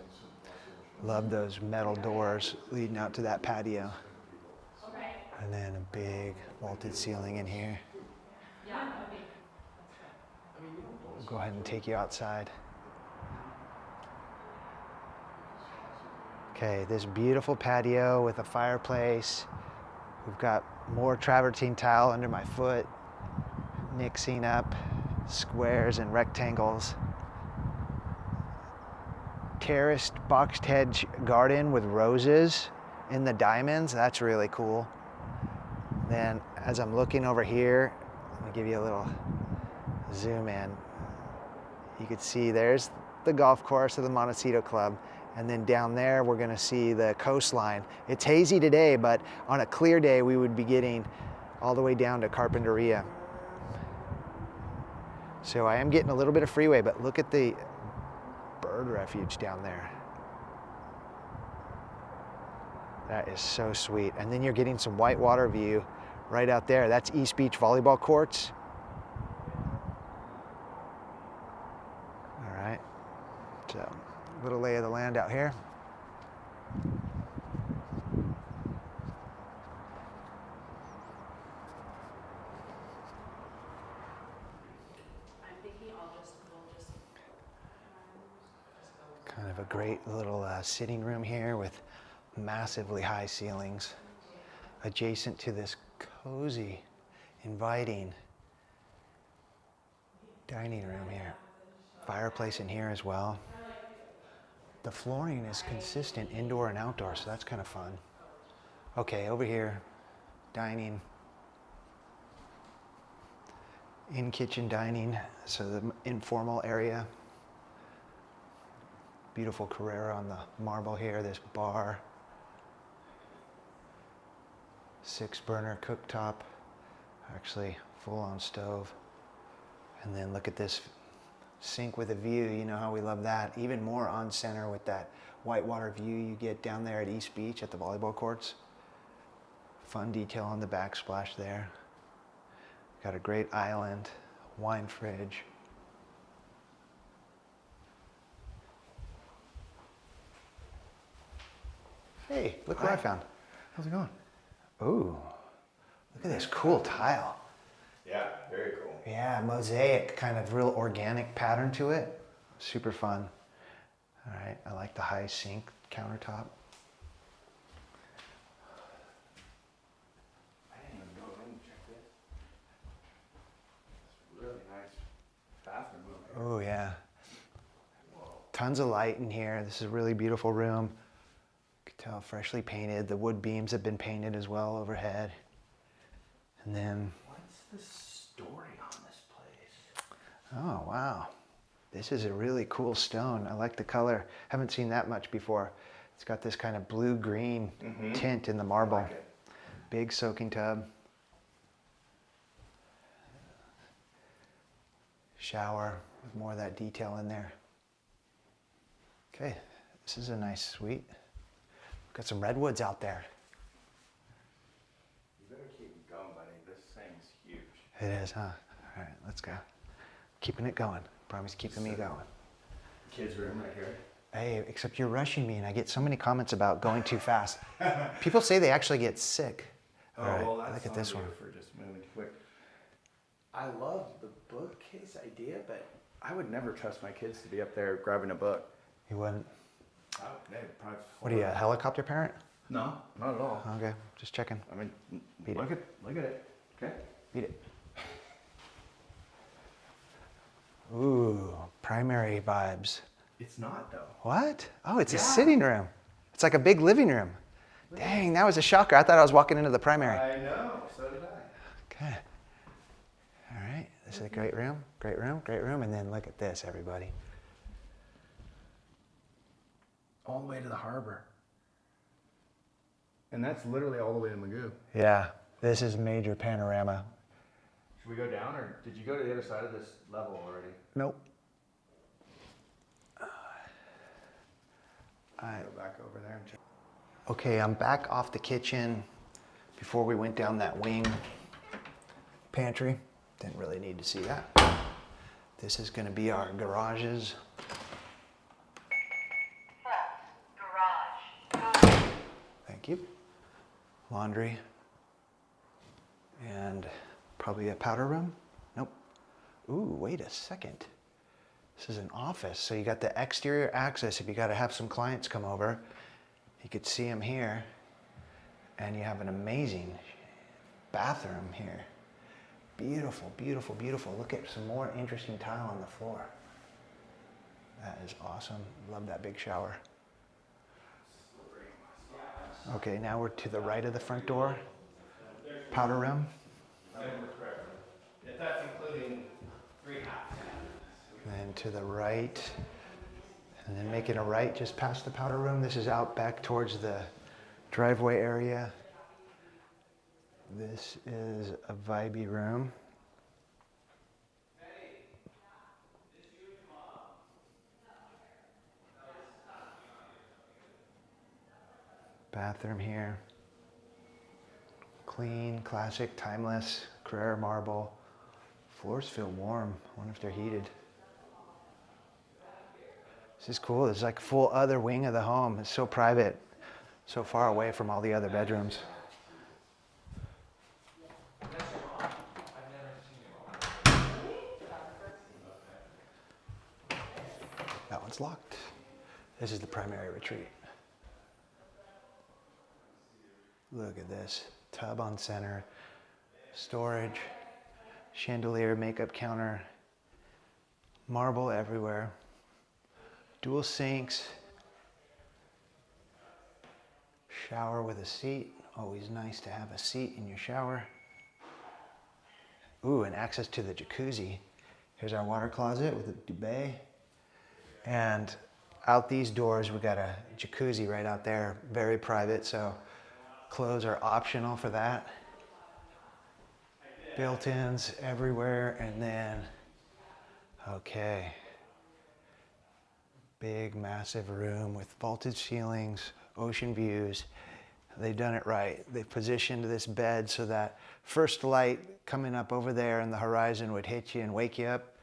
Love those metal doors leading out to that patio. And then a big vaulted ceiling in here. We'll go ahead and take you outside. Okay, this beautiful patio with a fireplace. We've got more travertine tile under my foot, mixing up squares and rectangles. Terraced boxed hedge garden with roses in the diamonds. That's really cool. Then as I'm looking over here, let me give you a little zoom in. You can see there's the golf course of the Montecito Club. And then down there, we're gonna see the coastline. It's hazy today, but on a clear day, we would be getting all the way down to Carpinteria. So I am getting a little bit of freeway, but look at the bird refuge down there. That is so sweet. And then you're getting some whitewater view right out there. That's East Beach volleyball courts. All right, so little lay of the land out here. Kind of a great little sitting room here with massively high ceilings, adjacent to this cozy, inviting dining room here. Fireplace in here as well. The flooring is consistent indoor and outdoor, so that's kind of fun. Okay, over here, dining. In-kitchen dining, so the informal area. Beautiful Carrera on the marble here, this bar. 6-burner cooktop, actually full-on stove. And then look at this sink with a view, you know how we love that. Even more on center with that whitewater view you get down there at East Beach at the volleyball courts. Fun detail on the backsplash there. Got a great island, wine fridge. Hey, look what I found. How's it going? Ooh, look at this cool tile. Yeah, very cool. Yeah, mosaic, kind of real organic pattern to it. Super fun. All right, I like the high sink countertop. I didn't even go in and check this. It's really nice bathroom over here. Oh yeah. Tons of light in here. This is a really beautiful room. You can tell freshly painted. The wood beams have been painted as well overhead. And then, What's the story on this place? oh wow. This is a really cool stone. I like the color. Haven't seen that much before. It's got this kind of blue-green tint in the marble. I like it. Big soaking tub. Shower with more of that detail in there. Okay, this is a nice suite. Got some redwoods out there. You better keep it going, buddy. This thing's huge. It is, huh? All right, let's go. Keeping it going. Promise keeping me going. Kids' room right here. Hey, except you're rushing me and I get so many comments about going too fast. People say they actually get sick. Oh, All right, well, that's look at this on one. you for just moving too quick. I love the bookcase idea, but I would never trust my kids to be up there grabbing a book. You wouldn't? They'd probably What are you, a helicopter parent? No, not at all. Okay, just checking. I mean, Beat look at it. Okay. Beat it. Ooh, primary vibes. It's not though. What? Oh, it's a Yeah. sitting room. It's like a big living room. Dang, that was a shocker. I thought I was walking into the primary. I know. So did I. Okay. All right, this is a great room, great room, great room. And then look at this, everybody. All the way to the harbor. And that's literally all the way to Magoo. Yeah, this is major panorama. Should we go down, or did you go to the other side of this level already? Nope. Go back over there and check. Okay, I'm back off the kitchen before we went down that wing pantry. Didn't really need to see that. This is going to be our garages. Garage. Thank you. Laundry. And probably a powder room. Nope. Ooh, wait a second. This is an office, so you got the exterior access if you got to have some clients come over. You could see them here. And you have an amazing bathroom here. Beautiful, beautiful, beautiful. Look at some more interesting tile on the floor. That is awesome. Love that big shower. Okay, now we're to the right of the front door. Powder room. If that's including 3 halves. And then to the right. And then making a right just past the powder room. This is out back towards the driveway area. This is a vibey room. Bathroom here. Clean, classic, timeless, Carrara marble. Floors feel warm. I wonder if they're heated. This is cool. It's like a full other wing of the home. It's so private, so far away from all the other bedrooms. That one's locked. This is the primary retreat. Look at this. Tub on center, storage, chandelier, makeup counter, marble everywhere, dual sinks, shower with a seat. Always nice to have a seat in your shower. Ooh, and access to the jacuzzi. Here's our water closet with a duvet. And out these doors, we got a jacuzzi right out there, very private, so clothes are optional for that. Built-ins everywhere, and then, okay. Big, massive room with vaulted ceilings, ocean views. They've done it right. They've positioned this bed so that first light coming up over there in the horizon would hit you and wake you up.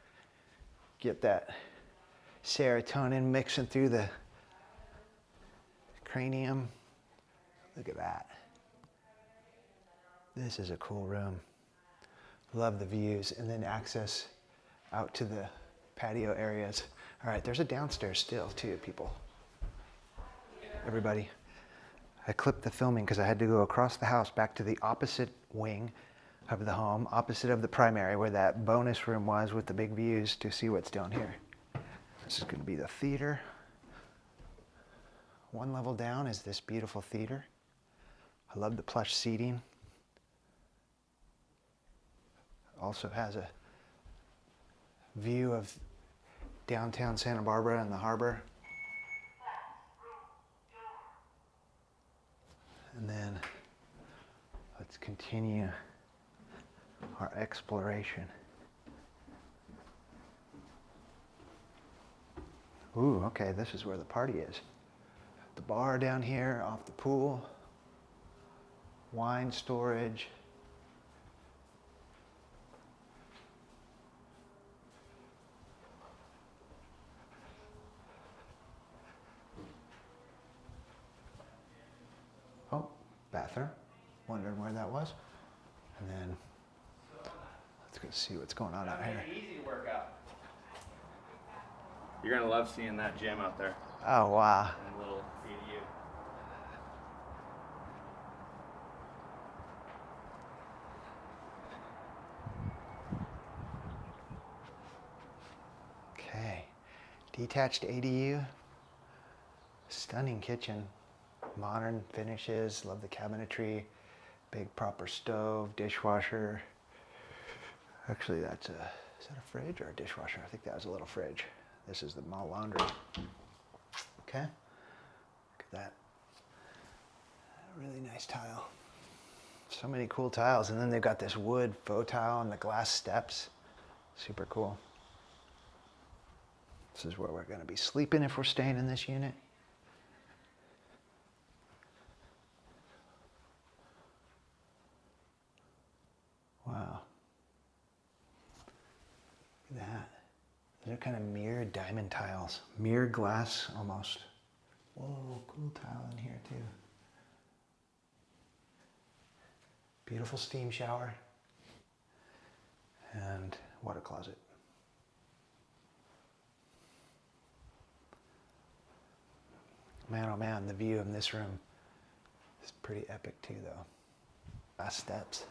Get that serotonin mixing through the cranium. Look at that. This is a cool room. Love the views, and then access out to the patio areas. All right, there's a downstairs still too, people. Everybody, I clipped the filming because I had to go across the house back to the opposite wing of the home, opposite of the primary, where that bonus room was with the big views, to see what's down here. This is going to be the theater. One level down is this beautiful theater. I love the plush seating. Also has a view of downtown Santa Barbara and the harbor. And then let's continue our exploration. Ooh, okay, this is where the party is. The bar down here off the pool. Wine storage. Oh, bathroom. Wondering where that was. And then let's go see what's going on out here. Easy workout. You're gonna love seeing that gym out there. Oh, wow. And a little BDU. Okay. Detached ADU. Stunning kitchen. Modern finishes. Love the cabinetry. Big proper stove, dishwasher. Actually, is that a fridge or a dishwasher? I think that was a little fridge. This is the mall laundry. Okay. Look at that. Really nice tile. So many cool tiles. And then they've got this wood faux tile and the glass steps. Super cool. This is where we're going to be sleeping if we're staying in this unit. Wow. Look at that. They're kind of mirrored diamond tiles. Mirrored glass almost. Whoa, cool tile in here too. Beautiful steam shower. And water closet. Man, oh man, the view in this room is pretty epic too though. Glass steps.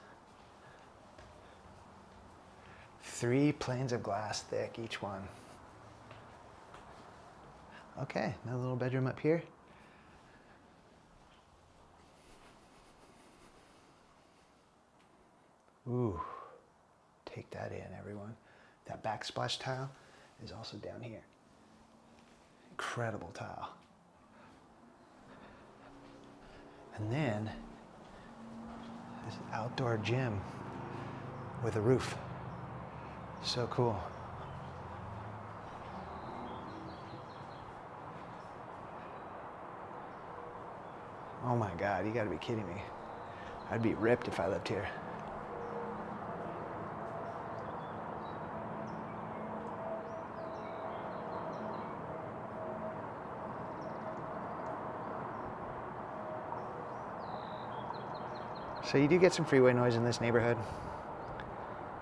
3 planes of glass thick, each one. Okay, another little bedroom up here. Ooh, take that in, everyone. That backsplash tile is also down here. Incredible tile. And then, This outdoor gym with a roof. So cool. Oh my God, you gotta be kidding me. I'd be ripped if I lived here. So you do get some freeway noise in this neighborhood,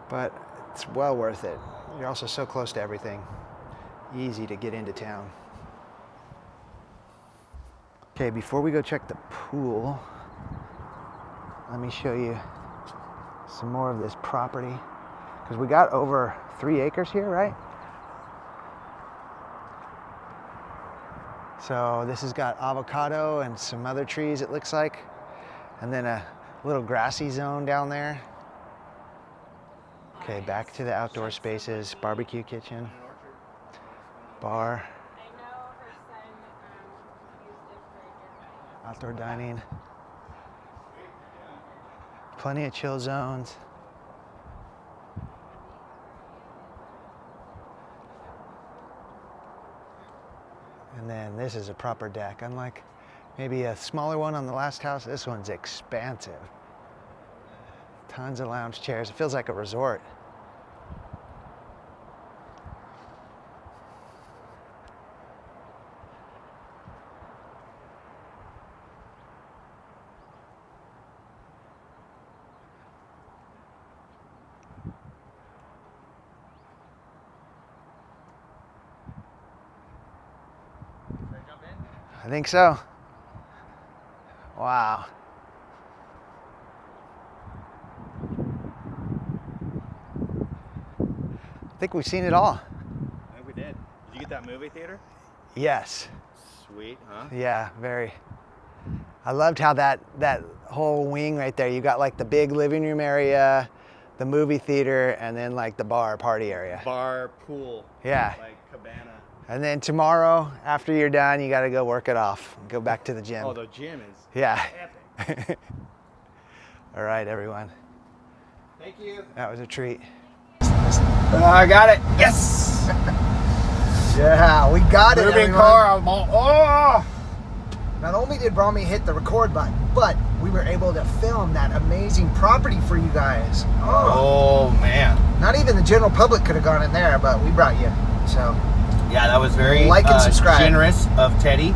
but it's well worth it. You're also so close to everything. Easy to get into town. Okay, before we go check the pool, let me show you some more of this property. Because we got over 3 acres here, right? So this has got avocado and some other trees, it looks like. And then a little grassy zone down there. Okay, back to the outdoor spaces, barbecue kitchen, bar, outdoor dining, plenty of chill zones. And then this is a proper deck. Unlike maybe a smaller one on the last house, this one's expansive. Tons of lounge chairs. It feels like a resort. I think so. Wow. I think we've seen it all. I think we did. Did you get that movie theater? Yes. Sweet, huh? Yeah, very. I loved how that whole wing right there, you got like the big living room area, the movie theater, and then like the bar party area. Bar, pool. Yeah. Like cabana. And then tomorrow, after you're done, you got to go work it off. Go back to the gym. Oh, the gym is yeah. epic. All right, everyone. Thank you. That was a treat. I got it. Yes. Yeah, we got it. Moving everyone. car. I'm all, oh. Not only did Brahmi hit the record button, but we were able to film that amazing property for you guys. Oh man. Not even the general public could have gone in there, but we brought you. So. Yeah, that was very Like and subscribe. generous of Teddy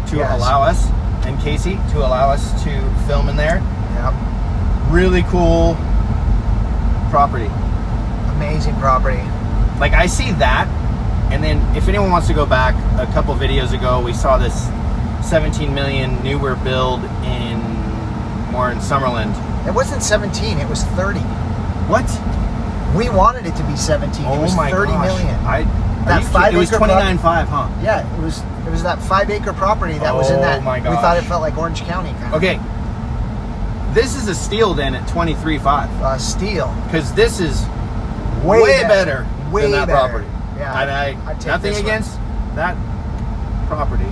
to Yes. allow us, and Casey to allow us to film in there. Yep. Really cool property. Amazing property. Like I see that, and then if anyone wants to go back, a couple videos ago we saw this 17 million newer build in Summerlin. It wasn't 17, it was 30. What? We wanted it to be 17. Oh it was my 30 gosh. million. That 5 it was acre 29.5, huh? Yeah, it was that 5 acre property that was in that. Oh my We gosh. thought it felt like Orange County kind Okay. This is a steal then at 23.5. of. Steel. Because this is Way way better. better Way than that better. property. Yeah, And I'd take nothing this one. against that property,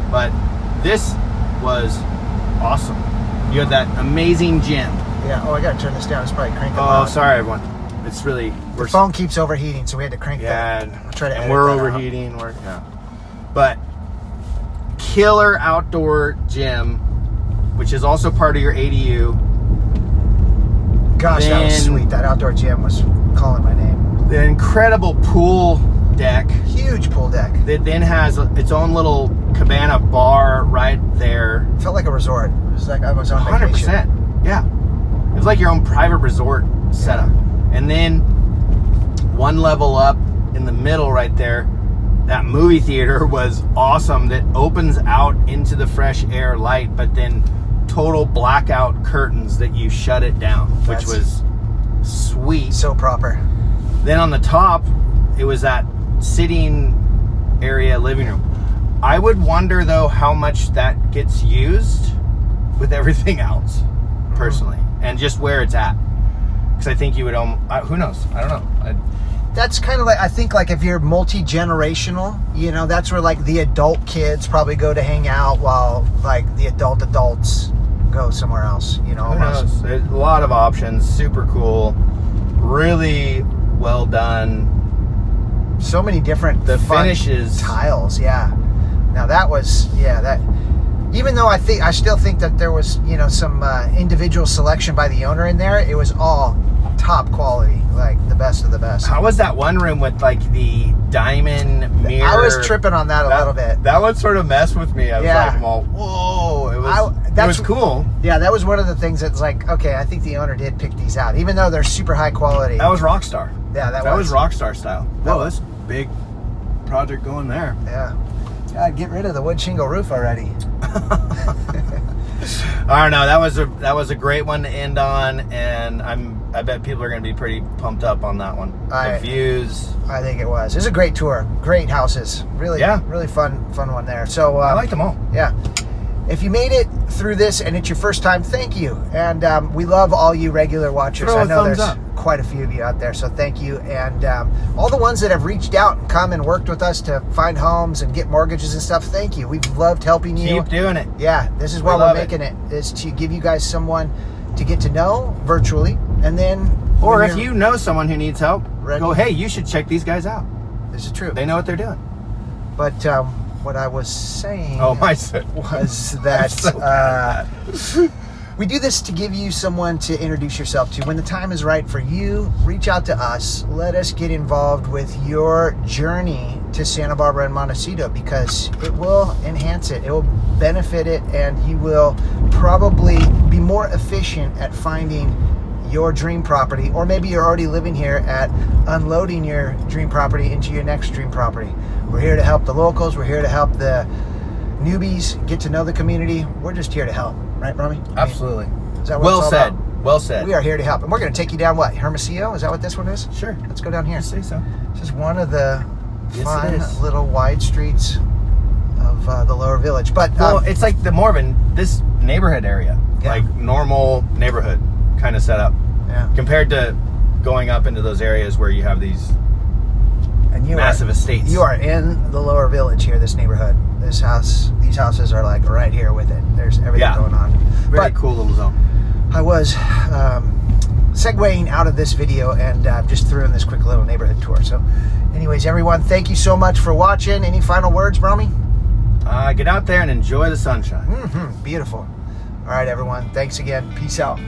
but this was awesome. You had that amazing gym. Yeah. Oh, I gotta turn this down. It's probably cranking. Oh, loud. sorry everyone. It's really The phone keeps overheating, so we had to crank that. yeah, I'll try to and edit we're that out. overheating. But killer outdoor gym, which is also part of your ADU. Gosh, that was Then- sweet. That outdoor gym was calling my name. The incredible pool deck Huge pool deck. that then has its own little cabana bar right there. Felt like a resort. It was like I was on 100%. vacation. Yeah. It was like your own private resort setup. And then one level up in the middle right there, that movie theater was awesome that opens out into the fresh air light, but then total blackout curtains that you shut it down, which That's- was sweet. So proper. Then on the top, it was that sitting area living room. I would wonder though how much that gets used with everything else, personally, and just where it's at. Because I think you would, who knows? I don't know. That's kind of like, I think like if you're multi-generational, you know, that's where like the adult kids probably go to hang out while like the adults go somewhere else, Who almost. knows? There's a lot of options. Super cool. Really well done. So many different The fun finishes. tiles, yeah. Now that was, that. Even though I still think that there was, some individual selection by the owner in there, it was all top quality, like the best of the best. How was that one room with like the diamond mirror? I was tripping on that a little bit. That one sort of messed with me. I was Yeah. like, well, whoa! It was cool. Yeah, that was one of the things that's like, okay, I think the owner did pick these out, even though they're super high quality. That was Rockstar. Yeah, that was Rockstar style. That Whoa, was- that's a big project going there. Yeah. God, get rid of the wood shingle roof already. I don't know. That was a great one to end on, and I bet people are going to be pretty pumped up on that one. The views. I think it was. It was a great tour. Great houses. Really, really fun one there. So I liked them all. Yeah. If you made it through this and it's your first time, thank you. And we love all you regular watchers. Throw a I know thumbs there's up. quite a few of you out there, so thank you. And all the ones that have reached out and come and worked with us to find homes and get mortgages and stuff, thank you. We've loved helping you. Keep doing it. Yeah, this is why we're making it, is to give you guys someone to get to know virtually. And then... Or if you know someone who needs help, go, hey, you should check these guys out. This is true. They know what they're doing. But what I was saying was that we do this to give you someone to introduce yourself to. When the time is right for you, reach out to us. Let us get involved with your journey to Santa Barbara and Montecito, because it will enhance it. It will benefit it, and you will probably be more efficient at finding your dream property, or maybe you're already living here, at unloading your dream property into your next dream property. We're here to help the locals. We're here to help the newbies get to know the community. We're just here to help, right, Brommy? Absolutely. Is that what it's all said. about? Well said. We are here to help, and we're going to take you down Hermosillo? Is that what this one is? Sure. Let's go down here. I say so. This is one of the fun it is. little wide streets of the lower village. But It's like this neighborhood area, like normal neighborhood kind of setup, compared to going up into those areas where you have these massive estates. You are in the lower village here, this neighborhood. These houses are like right here with it. There's everything going on. Very cool little zone. I was segueing out of this video and just threw in this quick little neighborhood tour. So anyways, everyone, thank you so much for watching. Any final words, Brommy? Get out there and enjoy the sunshine. Beautiful. All right, everyone. Thanks again. Peace out.